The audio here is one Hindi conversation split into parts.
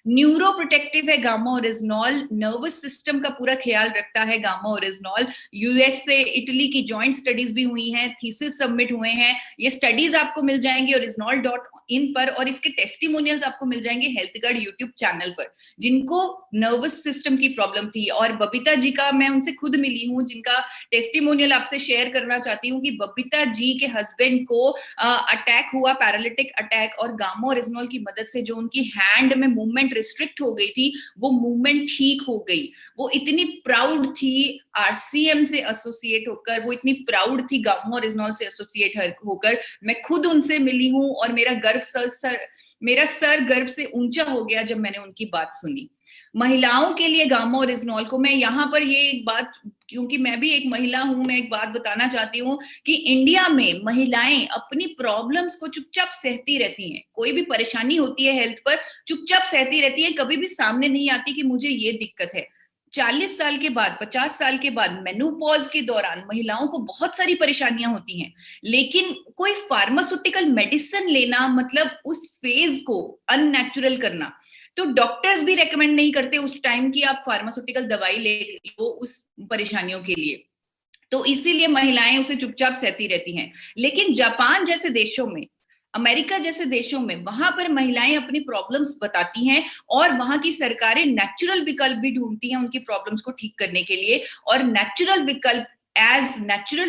न्यूरो प्रोटेक्टिव है गामा ओरिजिनॉल, नर्वस सिस्टम का पूरा ख्याल रखता है गामा ओरिजिनॉल। यूएस से इटली की जॉइंट स्टडीज भी हुई हैं, थीसिस सबमिट हुए हैं, ये स्टडीज आपको मिल जाएंगी ओरिजिनॉल.इन पर, और इसके टेस्टिमोनियल्स आपको मिल जाएंगे हेल्थ गार्ड यूट्यूब चैनल पर, जिनको नर्वस सिस्टम की प्रॉब्लम थी। और बबीता जी का मैं उनसे खुद मिली हूँ, जिनका टेस्टिमोनियल आपसे शेयर करना चाहती हूँ कि बबीता जी के हस्बैंड को अटैक हुआ, पैरालिटिक अटैक, और गामा ओरिजिनॉल की मदद से जो उनकी हैंड में मूवमेंट रिस्ट्रिक्ट हो गई थी वो मूवमेंट ठीक हो गई। वो इतनी प्राउड थी आरसीएम से एसोसिएट होकर, वो इतनी प्राउड थी गामा ओरिजिनॉल से एसोसिएट होकर। मैं खुद उनसे मिली हूँ और मेरा सर गर्व से ऊंचा हो गया जब मैंने उनकी बात सुनी। महिलाओं के लिए गामा ओरिजिनॉल को मैं यहाँ पर ये एक बात, क्योंकि मैं भी एक महिला हूं, मैं एक बात बताना चाहती हूँ कि इंडिया में महिलाएं अपनी प्रॉब्लम्स को चुपचाप सहती रहती हैं। कोई भी परेशानी होती है हेल्थ पर, चुपचाप सहती रहती है, कभी भी सामने नहीं आती कि मुझे ये दिक्कत है। 40 साल के बाद, 50 साल के बाद, मेनोपॉज के दौरान महिलाओं को बहुत सारी परेशानियां होती हैं, लेकिन कोई फार्मास्यूटिकल मेडिसिन लेना मतलब उस फेज को अननेचुरल करना। तो डॉक्टर्स भी रेकमेंड नहीं करते उस टाइम की आप फार्मास्यूटिकल दवाई ले लो उस परेशानियों के लिए, तो इसीलिए महिलाएं उसे चुपचाप सहती रहती हैं। लेकिन जापान जैसे देशों में, अमेरिका जैसे देशों में, वहां पर महिलाएं अपनी प्रॉब्लम्स बताती हैं और वहां की सरकारें नेचुरल विकल्प भी ढूंढती हैं उनकी प्रॉब्लम्स को ठीक करने के लिए। और नेचुरल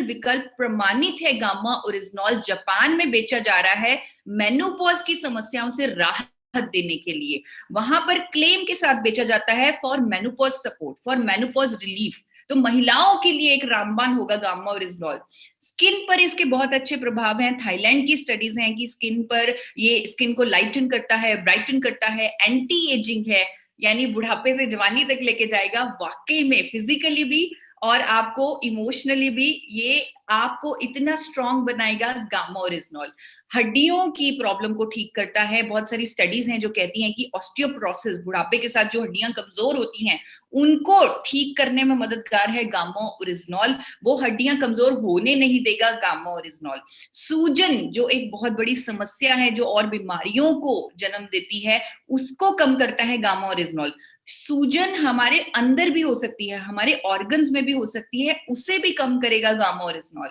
विकल्प प्रमाणित है गामा ओरिजिनॉल, जापान में बेचा जा रहा है मेनोपॉज की समस्याओं से राहत देने के लिए। वहां पर क्लेम के साथ बेचा जाता है for menopause support, for menopause relief. तो महिलाओं के लिए एक रामबाण होगा गामा ओरिजिनॉल। स्किन पर इसके बहुत अच्छे प्रभाव हैं, थाईलैंड की स्टडीज हैं कि स्किन पर ये स्किन को लाइटन करता है, ब्राइटन करता है, एंटी एजिंग है, यानी बुढ़ापे से जवानी तक लेके जाएगा वाकई में, फिजिकली भी और आपको इमोशनली भी। ये आपको इतना स्ट्रांग बनाएगा गामा ओरिजिनॉल। हड्डियों की प्रॉब्लम को ठीक करता है। बहुत सारी स्टडीज हैं जो कहती हैं कि ऑस्टियोपोरोसिस, बुढ़ापे के साथ जो हड्डियां कमजोर होती हैं उनको ठीक करने में मददगार है गामा ओरिजिनॉल। वो हड्डियां कमजोर होने नहीं देगा गामा ओरिजिनॉल। सूजन जो एक बहुत बड़ी समस्या है जो और बीमारियों को जन्म देती है, उसको कम करता है गामा ओरिजिनॉल। सूजन हमारे अंदर भी हो सकती है, हमारे ऑर्गन्स में भी हो सकती है, उसे भी कम करेगा गामा ओरिजिनॉल।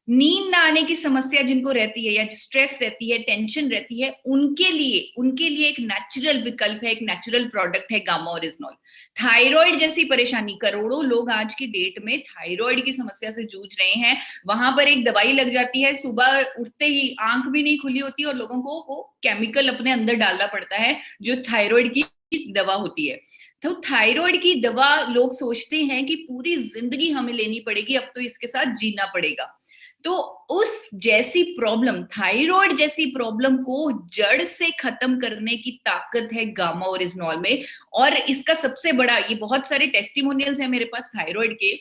नींद ना आने की समस्या जिनको रहती है, या स्ट्रेस रहती है, टेंशन रहती है, उनके लिए एक नेचुरल विकल्प है, एक नेचुरल प्रोडक्ट है गामा ओरिजिनॉल। थायराइड जैसी परेशानी, करोड़ों लोग आज की डेट में थायराइड की समस्या से जूझ रहे हैं। वहां पर एक दवाई लग जाती है, सुबह उठते ही आंख भी नहीं खुली होती और लोगों को वो केमिकल अपने अंदर डालना पड़ता है जो थायराइड की दवा होती है। तो थायराइड की दवा लोग सोचते हैं कि पूरी जिंदगी हमें लेनी पड़ेगी, अब तो इसके साथ जीना पड़ेगा। तो उस जैसी प्रॉब्लम, थायराइड जैसी प्रॉब्लम को जड़ से खत्म करने की ताकत है गामा ओरिजिनॉल में। और इसका सबसे बड़ा, ये बहुत सारे टेस्टिमोनियल्स हैं मेरे पास थायराइड के,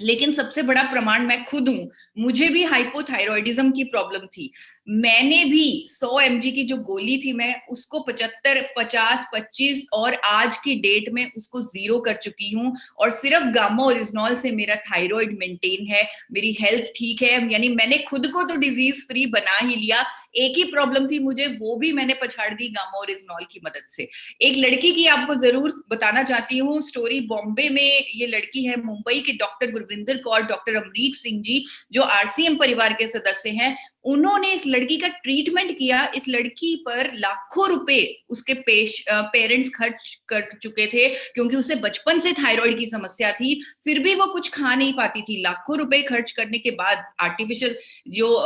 लेकिन सबसे बड़ा प्रमाण मैं खुद हूं। मुझे भी हाइपोथायरॉयडिज्म की प्रॉब्लम थी। मैंने भी 100 mg की जो गोली थी, मैं उसको 75, 50, 25 और आज की डेट में उसको 0 कर चुकी हूं। और सिर्फ गामा ओरिजिनॉल से मेरा थायराइड मेंटेन है, मेरी हेल्थ ठीक है। यानी मैंने खुद को तो डिजीज फ्री बना ही लिया। एक ही प्रॉब्लम थी मुझे, वो भी मैंने पछाड़ दी गामा ओरिजिनॉल की मदद से। एक लड़की की आपको जरूर बताना चाहती हूँ स्टोरी। बॉम्बे में ये लड़की है, मुंबई के डॉक्टर गुरविंदर कौर, डॉक्टर अमरीक सिंह जी जो आरसीएम परिवार के सदस्य हैं, उन्होंने इस लड़की का ट्रीटमेंट किया। इस लड़की पर लाखों रुपए उसके पेरेंट्स खर्च कर चुके थे, क्योंकि उसे बचपन से थायराइड की समस्या थी, फिर भी वो कुछ खा नहीं पाती थी। लाखों रुपए खर्च करने के बाद, आर्टिफिशियल जो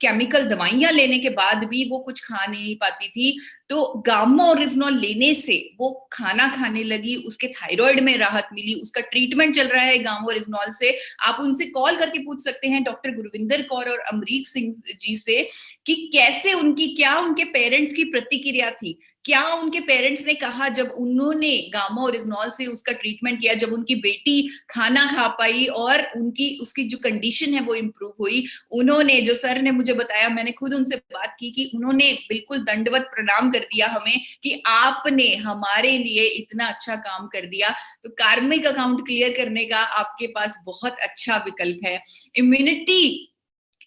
केमिकल दवाइयां लेने के बाद भी वो कुछ खा नहीं पाती थी। तो गामा ओरिजिनॉल लेने से वो खाना खाने लगी, उसके थायराइड में राहत मिली, उसका ट्रीटमेंट चल रहा है गामा ओरिजिनॉल से। आप उनसे कॉल करके पूछ सकते हैं, डॉक्टर गुरविंदर कौर और अमरीक सिंह जी से, कि कैसे क्या उनके पेरेंट्स की प्रतिक्रिया थी, क्या उनके पेरेंट्स ने कहा जब उन्होंने गामा ओरिजिनॉल से उसका ट्रीटमेंट किया, जब उनकी बेटी खाना खा पाई और उसकी जो कंडीशन है वो इम्प्रूव हुई। उन्होंने, जो सर ने मुझे बताया, मैंने खुद उनसे बात की, कि उन्होंने बिल्कुल दंडवत प्रणाम कर दिया हमें कि आपने हमारे लिए इतना अच्छा काम कर दिया। तो कार्मिक अकाउंट क्लियर करने का आपके पास बहुत अच्छा विकल्प है। इम्यूनिटी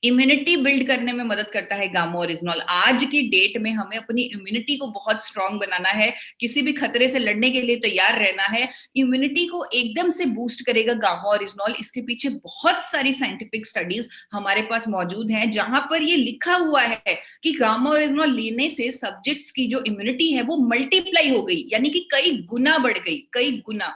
इम्यूनिटी बिल्ड करने में मदद करता है गामा ओरिजिनॉल। आज की डेट में हमें अपनी इम्यूनिटी को बहुत स्ट्रांग बनाना है, किसी भी खतरे से लड़ने के लिए तैयार रहना है। इम्यूनिटी को एकदम से बूस्ट करेगा गामा ओरिजिनॉल। इसके पीछे बहुत सारी साइंटिफिक स्टडीज हमारे पास मौजूद हैं, जहां पर ये लिखा हुआ है कि गामा ओरिजिनॉल लेने से सब्जेक्ट्स की जो इम्यूनिटी है वो मल्टीप्लाई हो गई, यानी कि कई गुना बढ़ गई, कई गुना।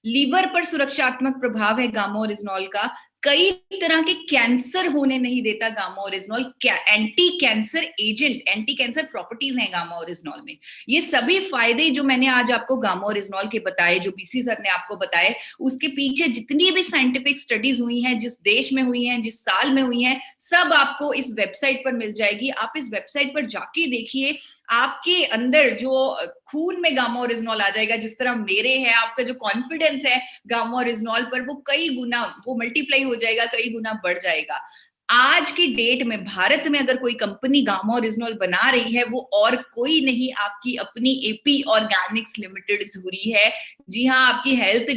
लीवर पर सुरक्षात्मक प्रभाव है गामा ओरिजिनॉल का। कई तरह के कैंसर होने नहीं देता gamma oryzanol. Anti cancer agent, anti cancer properties हैं गामा ओरिजिनॉल में। ये सभी फायदे जो मैंने आज आपको गामा ओरिजिनॉल के बताए, जो बीसी सर ने आपको बताए, उसके पीछे जितनी भी साइंटिफिक स्टडीज हुई हैं, जिस देश में हुई हैं, जिस साल में हुई हैं, सब आपको इस वेबसाइट पर मिल जाएगी। आप इस वेबसाइट पर जाके देखिए, आपके अंदर जो खून में गामा ओरिजिनॉल आ जाएगा, जिस तरह मेरे है, आपका जो कॉन्फिडेंस है गामा ओरिजिनॉल पर, वो कई गुना, वो मल्टीप्लाई हो जाएगा, कई गुना बढ़ जाएगा। आज की डेट में भारत में अगर कोई कंपनी गामा ओरिजिनॉल बना रही है, वो और कोई नहीं, आपकी अपनी एपी ऑर्गेनिक्स लिमिटेड धुरी है। जी हाँ, आपकी हेल्थ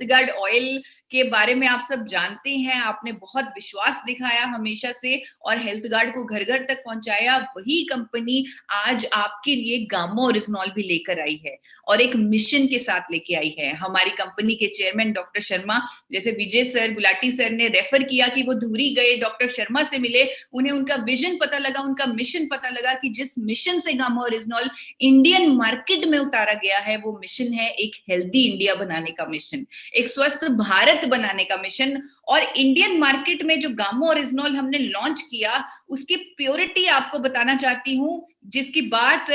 गार्ड ऑयल के बारे में आप सब जानते हैं, आपने बहुत विश्वास दिखाया हमेशा से और हेल्थ गार्ड को घर घर तक पहुंचाया। वही कंपनी आज आपके लिए गामा ओरिजिनॉल भी लेकर आई है और एक मिशन के साथ लेके आई है। हमारी कंपनी के चेयरमैन डॉक्टर शर्मा, जैसे विजय सर, गुलाटी सर ने रेफर किया कि वो धुरी गए, डॉक्टर शर्मा से मिले, उन्हें उनका विजन पता लगा, उनका मिशन पता लगा कि जिस मिशन से गामा ओरिजिनॉल इंडियन मार्केट में उतारा गया है, वो मिशन है एक हेल्दी इंडिया बनाने का मिशन, एक स्वस्थ भारत बनाने का मिशन। और इंडियन मार्केट में जो गामा ओरिजिनॉल हमने लॉन्च किया, उसकी प्योरिटी आपको बताना चाहती हूँ, जिसकी बात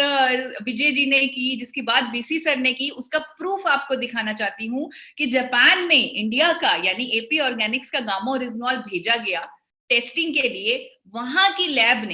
विजय जी ने की, जिसकी बात बीसी सर ने की, उसका प्रूफ आपको दिखाना चाहती हूँ कि जापान में इंडिया का यानी एपी ऑर्गेनिक्स का गामा ओरिजिनॉल भेजा गया टेस्टिंग के लिए। वहां की लैब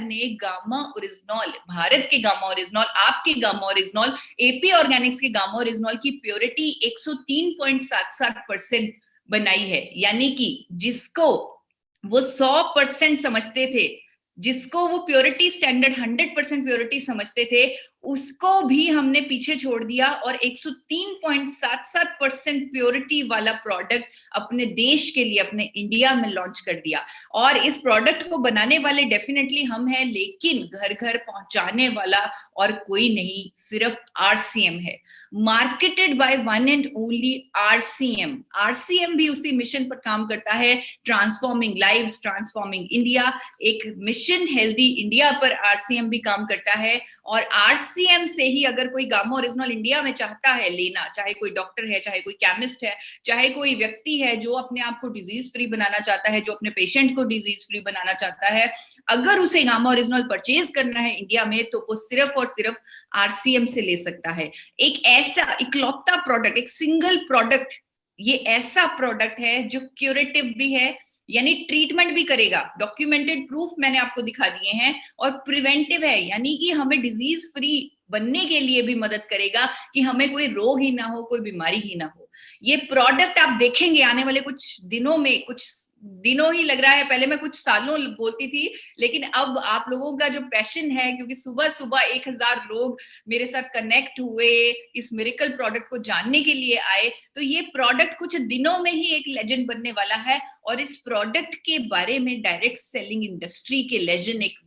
ने गामा ओरिजिनॉल, भारत के गामा ओरिजिनॉल, आपके गामा ओरिजिनॉल, एपी ऑर्गेनिक्स के गामा ओरिजिनॉल की प्योरिटी 103.77% बनाई है। यानी कि जिसको वो 100% समझते थे, जिसको वो प्योरिटी स्टैंडर्ड 100% प्योरिटी समझते थे, उसको भी हमने पीछे छोड़ दिया और 103.77% प्योरिटी वाला प्रोडक्ट अपने देश के लिए, अपने इंडिया में लॉन्च कर दिया। और इस प्रोडक्ट को बनाने वाले डेफिनेटली हम हैं, लेकिन घर घर पहुंचाने वाला और कोई नहीं, सिर्फ आरसीएम है। Marketed by one and only RCM. RCM भी उसी मिशन पर काम करता है, ट्रांसफॉर्मिंग लाइव्स, ट्रांसफॉर्मिंग इंडिया, एक मिशन हेल्दी इंडिया पर आरसीएम भी काम करता है। और आरसीएम से ही अगर कोई गामा ओरिजिनॉल इंडिया में चाहता है लेना, चाहे कोई डॉक्टर है, चाहे कोई केमिस्ट है, चाहे कोई व्यक्ति है जो अपने आप को डिजीज फ्री बनाना चाहता है, जो अपने पेशेंट को डिजीज फ्री बनाना चाहता है, अगर उसे गामा ओरिजिनॉल परचेज करना है इंडिया में, तो वो सिर्फ और सिर्फ आरसीएम से ले सकता है। एक ऐसा इकलौता प्रोडक्ट, एक सिंगल प्रोडक्ट, ये ऐसा प्रोडक्ट है जो क्यूरेटिव भी है, यानी ट्रीटमेंट भी करेगा, डॉक्यूमेंटेड प्रूफ मैंने आपको दिखा दिए हैं, और प्रिवेंटिव है, यानी कि हमें डिजीज फ्री बनने के लिए भी मदद करेगा कि हमें कोई रोग ही ना हो, कोई बीमारी ही ना हो। ये प्रोडक्ट आप देखेंगे आने वाले कुछ दिनों में, कुछ दिनों ही लग रहा है, पहले मैं कुछ सालों बोलती थी, लेकिन अब आप लोगों का जो पैशन है, क्योंकि सुबह सुबह 1000 लोग मेरे साथ कनेक्ट हुए, इस मिरेकल प्रोडक्ट को जानने के लिए आए, तो ये प्रोडक्ट कुछ दिनों में ही एक लेजेंड बनने वाला है। और इस प्रोडक्ट के बारे में डायरेक्ट सेलिंग इंडस्ट्री के लेजेंड, एक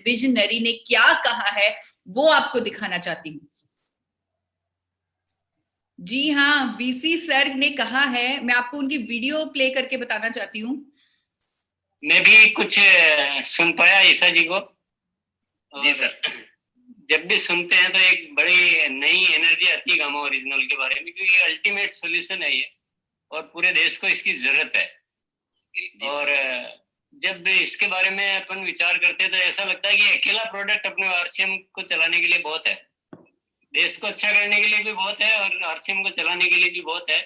विजनरी ने क्या कहा है, वो आपको दिखाना चाहती हूँ। जी हाँ, बीसी सर ने कहा है, मैं आपको उनकी वीडियो प्ले करके बताना चाहती हूँ। मैं भी कुछ सुन पाया ईसा जी को। जी सर। जब भी सुनते हैं तो एक बड़ी नई एनर्जी आती है गामा ओरिजिनल के बारे में, क्योंकि अल्टीमेट सॉल्यूशन है ये और पूरे देश को इसकी जरूरत है। और जब इसके बारे में अपन विचार करते हैं तो ऐसा लगता है कि अकेला प्रोडक्ट अपने आरसीएम को चलाने के लिए बहुत है, देश को अच्छा करने के लिए भी बहुत है और आरसीएम को चलाने के लिए भी बहुत है।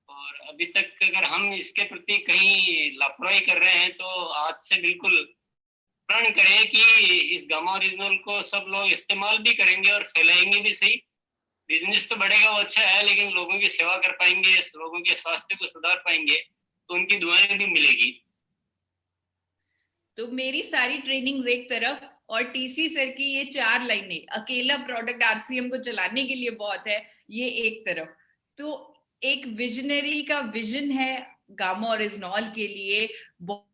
और अभी तक अगर हम इसके प्रति कहीं लापरवाही कर रहे हैं तो आज से बिल्कुल प्रण करें कि इस गामा ओरिजिनल को सब लोग इस्तेमाल भी करेंगे और फैलाएंगे भी सही। बिजनेस तो बढ़ेगा, वो अच्छा है, लेकिन लोगों की सेवा कर पाएंगे, लोगों के स्वास्थ्य को सुधार पाएंगे तो उनकी दुआएं भी मिलेगी। तो मेरी सारी ट्रेनिंग्स एक तरफ और टीसी सर की ये 4 लाइनें, अकेला प्रोडक्ट आरसीएम को चलाने के लिए बहुत है, ये एक तरफ। तो एक विजनरी का विजन है गामा ओरिजिनॉल के लिए,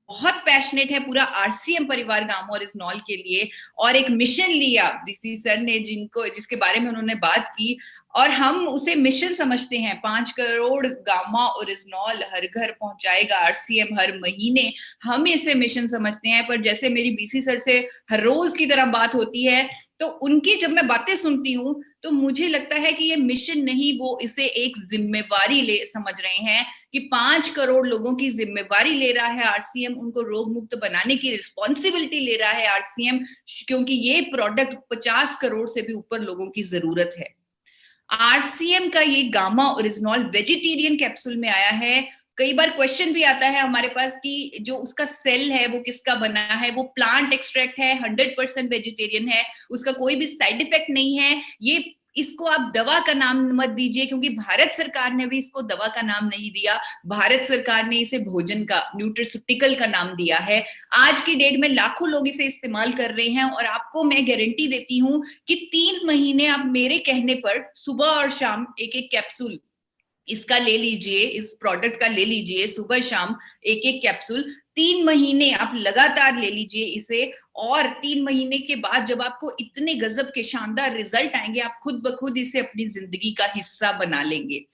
बहुत पैशनेट है पूरा आरसीएम परिवार गामा ओरिजिनॉल के लिए, और एक मिशन लिया डीसी सर ने जिसके बारे में उन्होंने बात की, और हम उसे मिशन समझते हैं। 5 करोड़ गामा ओरिजिनॉल हर घर पहुंचाएगा आरसीएम हर महीने, हम इसे मिशन समझते हैं। पर जैसे मेरी बीसी सर से हर रोज की तरह बात होती है, तो उनकी जब मैं बातें सुनती हूँ तो मुझे लगता है कि ये मिशन नहीं, वो इसे एक जिम्मेवारी ले समझ रहे हैं कि 5 करोड़ लोगों की जिम्मेवारी ले रहा है आरसीएम, उनको रोग मुक्त बनाने की रिस्पॉन्सिबिलिटी ले रहा है आरसीएम, क्योंकि ये प्रोडक्ट 50 करोड़ से भी ऊपर लोगों की जरूरत है। आरसीएम का ये गामा ओरिजिनॉल वेजिटेरियन कैप्सूल में आया है। कई बार क्वेश्चन भी आता है हमारे पास कि जो उसका सेल है वो किसका बना है, वो प्लांट एक्सट्रैक्ट है, 100% वेजिटेरियन है, उसका कोई भी साइड इफेक्ट नहीं है, ये इसको आप दवा का नाम मत दीजिए, क्योंकि भारत सरकार ने भी इसको दवा का नाम नहीं दिया, भारत सरकार ने इसे भोजन का, न्यूट्रिस्यूटिकल का नाम दिया है। आज की डेट में लाखों लोग इसे इस्तेमाल कर रहे हैं, और आपको मैं गारंटी देती हूं कि 3 महीने आप मेरे कहने पर सुबह और शाम एक एक कैप्सूल इसका ले लीजिए, इस प्रोडक्ट का ले लीजिए, सुबह शाम एक एक कैप्सूल 3 महीने आप लगातार ले लीजिए इसे, और 3 महीने के बाद जब आपको इतने गजब के शानदार रिजल्ट आएंगे, आप खुद ब खुद इसे अपनी जिंदगी का हिस्सा बना लेंगे।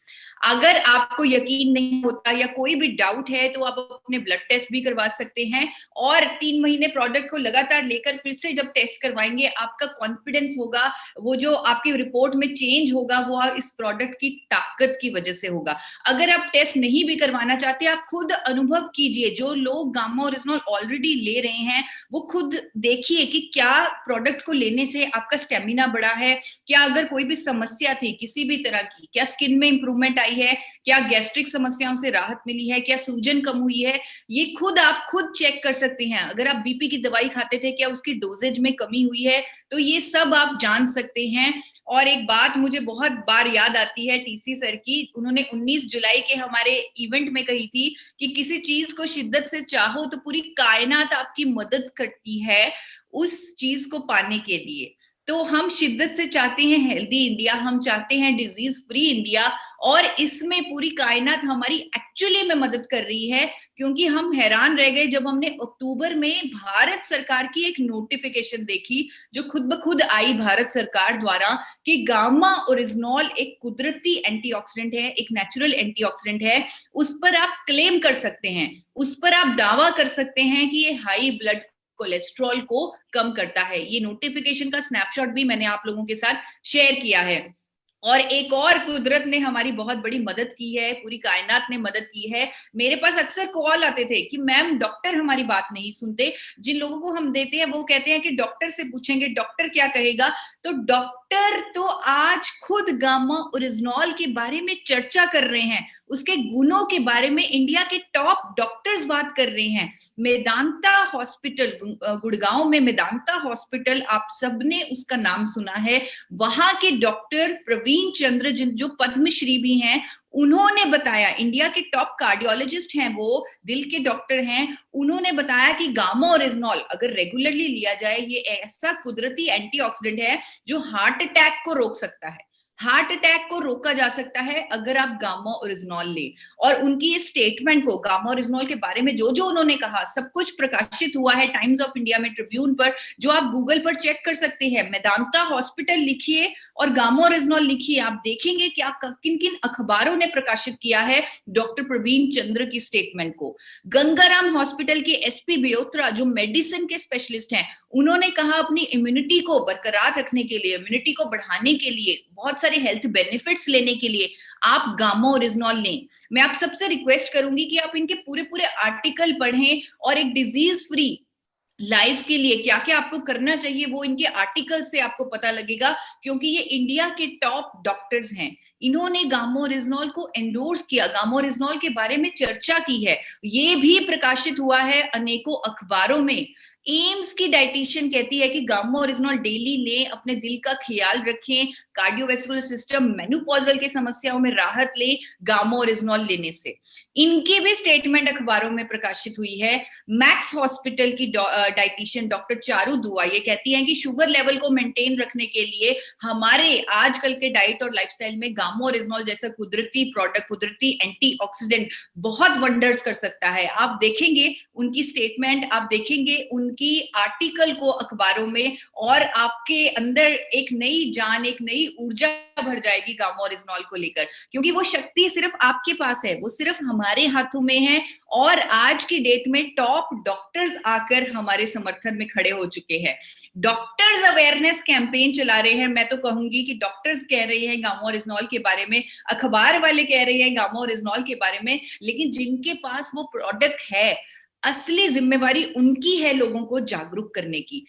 अगर आपको यकीन नहीं होता या कोई भी डाउट है तो आप अपने ब्लड टेस्ट भी करवा सकते हैं, और 3 महीने प्रोडक्ट को लगातार लेकर फिर से जब टेस्ट करवाएंगे, आपका कॉन्फिडेंस होगा, वो जो आपकी रिपोर्ट में चेंज होगा वो इस प्रोडक्ट की ताकत की वजह से होगा। अगर आप टेस्ट नहीं भी करवाना चाहते, आप खुद अनुभव कीजिए, जो लोग गामा ओरिजिनॉल ऑलरेडी ले रहे हैं वो खुद देखिए कि क्या प्रोडक्ट को लेने से आपका स्टेमिना बढ़ा है, क्या अगर कोई भी समस्या थी किसी भी तरह की, क्या स्किन में इंप्रूवमेंट आई है, क्या गैस्ट्रिक समस्याओं से राहत मिली है, क्या सूजन कम हुई है, ये आप खुद चेक कर सकते हैं। अगर आप बीपी की दवाई खाते थे, क्या उसकी डोजेज में कमी हुई है, तो ये सब आप जान सकते हैं। और एक बात मुझे बहुत बार याद आती है टीसी सर की, उन्होंने 19 जुलाई के हमारे इवेंट में कही थी कि किसी चीज को शिद्दत से चाहो तो पूरी कायनात आपकी मदद करती है उस चीज को पाने के लिए। तो हम शिद्दत से चाहते हैं हेल्दी इंडिया, हम चाहते हैं डिजीज फ्री इंडिया, और इसमें पूरी कायनात हमारी एक्चुअली में मदद कर रही है। क्योंकि हम हैरान रह गए जब हमने अक्टूबर में भारत सरकार की एक नोटिफिकेशन देखी, जो खुद ब खुद आई भारत सरकार द्वारा, कि गामा ओरिजिनॉल एक कुदरती एंटीऑक्सीडेंट है, एक नेचुरल एंटीऑक्सीडेंट है, उस पर आप क्लेम कर सकते हैं, उस पर आप दावा कर सकते हैं कि ये हाई ब्लड कोलेस्ट्रॉल को कम करता है। ये नोटिफिकेशन का स्नैपशॉट भी मैंने आप लोगों के साथ शेयर किया है। और एक और कुदरत ने हमारी बहुत बड़ी मदद की है, पूरी कायनात ने मदद की है। मेरे पास अक्सर कॉल आते थे कि मैम डॉक्टर हमारी बात नहीं सुनते, जिन लोगों को हम देते हैं वो कहते हैं कि डॉक्टर से पूछेंगे, डॉक्टर क्या कहेगा। तो डॉक्टर तो आज खुद गामा ओरिजिनॉल के बारे में चर्चा कर रहे हैं, उसके गुणों के बारे में इंडिया के टॉप डॉक्टर्स बात कर रहे हैं। मेदांता हॉस्पिटल, गुड़गांव में मेदांता हॉस्पिटल, आप सबने उसका नाम सुना है, वहां के डॉक्टर प्रवीण चंद्र, जो पद्मश्री भी हैं, उन्होंने बताया, इंडिया के टॉप कार्डियोलॉजिस्ट हैं, वो दिल के डॉक्टर हैं, उन्होंने बताया कि गामा ओरिजिनॉल अगर रेगुलरली लिया जाए, ये ऐसा कुदरती एंटीऑक्सीडेंट है जो हार्ट अटैक को रोक सकता है। हार्ट अटैक को रोका जा सकता है अगर आप गामा ओरिजिनॉल ले। और उनकी इस स्टेटमेंट को, गामा ओरिजिनॉल के बारे में जो जो उन्होंने कहा, सब कुछ प्रकाशित हुआ है टाइम्स ऑफ इंडिया में, ट्रिब्यून पर, जो आप गूगल पर चेक कर सकते हैं। मेदांता हॉस्पिटल लिखिए और गामा ओरिजिनॉल लिखिए, आप देखेंगे कि किन किन अखबारों ने प्रकाशित किया है डॉक्टर प्रवीण चंद्र की स्टेटमेंट को। गंगाराम हॉस्पिटल के एसपी बियोत्रा, जो मेडिसिन के स्पेशलिस्ट हैं, उन्होंने कहा अपनी इम्यूनिटी को बरकरार रखने के लिए, इम्यूनिटी को बढ़ाने के लिए, बहुत सारे हेल्थ बेनिफिट्स लेने के लिए आप गामा ओरिजिनॉल लें। मैं आप सबसे रिक्वेस्ट करूंगी कि आप इनके पूरे पूरे आर्टिकल पढ़ें, और एक डिजीज फ्री लाइफ के लिए क्या क्या आपको करना चाहिए वो इनके आर्टिकल से आपको पता लगेगा, क्योंकि ये इंडिया के टॉप डॉक्टर्स हैं। इन्होंने गामा ओरिजिनॉल को एंडोर्स किया, गामा ओरिजिनॉल के बारे में चर्चा की है, ये भी प्रकाशित हुआ है अनेकों अखबारों में। एम्स की डाइटिशियन कहती है कि गामा ओरिजिनॉल डेली लें, अपने दिल का ख्याल रखें, कार्डियोवैस्कुलर सिस्टम, मेनोपॉजल के समस्याओं में राहत लें गामा ओरिजिनॉल लेने से। इनके भी स्टेटमेंट अखबारों में प्रकाशित हुई है। मैक्स हॉस्पिटल की डाइटिशियन डॉक्टर चारू दुआ ये कहती हैं कि शुगर लेवल को मेंटेन रखने के लिए हमारे आजकल के डाइट और लाइफस्टाइल में गामा ओरिजिनॉल जैसा कुदरती प्रोडक्ट, कुदरती एंटीऑक्सीडेंट बहुत वंडर्स कर सकता है। आप देखेंगे उनकी स्टेटमेंट, आप देखेंगे उनकी आर्टिकल को अखबारों में, और आपके अंदर एक नई जान, एक नई ऊर्जा भर जाएगी गामा ओरिजिनॉल को लेकर, क्योंकि वो शक्ति सिर्फ आपके पास है, वो सिर्फ हमारे हाथों में है। और आज की डेट में टॉप डॉक्टर्स आकर हमारे समर्थन में खड़े हो चुके हैं। डॉक्टर्स अवेयरनेस कैंपेन चला रहे हैं। मैं तो कहूंगी कि डॉक्टर्स कह रहे हैं गामा ओरिजिनॉल के बारे में, अखबार वाले कह रहे हैं गामा ओरिजिनॉल के बारे में, लेकिन जिनके पास वो प्रोडक्ट है, असली जिम्मेवारी उनकी है लोगों को जागरूक करने की।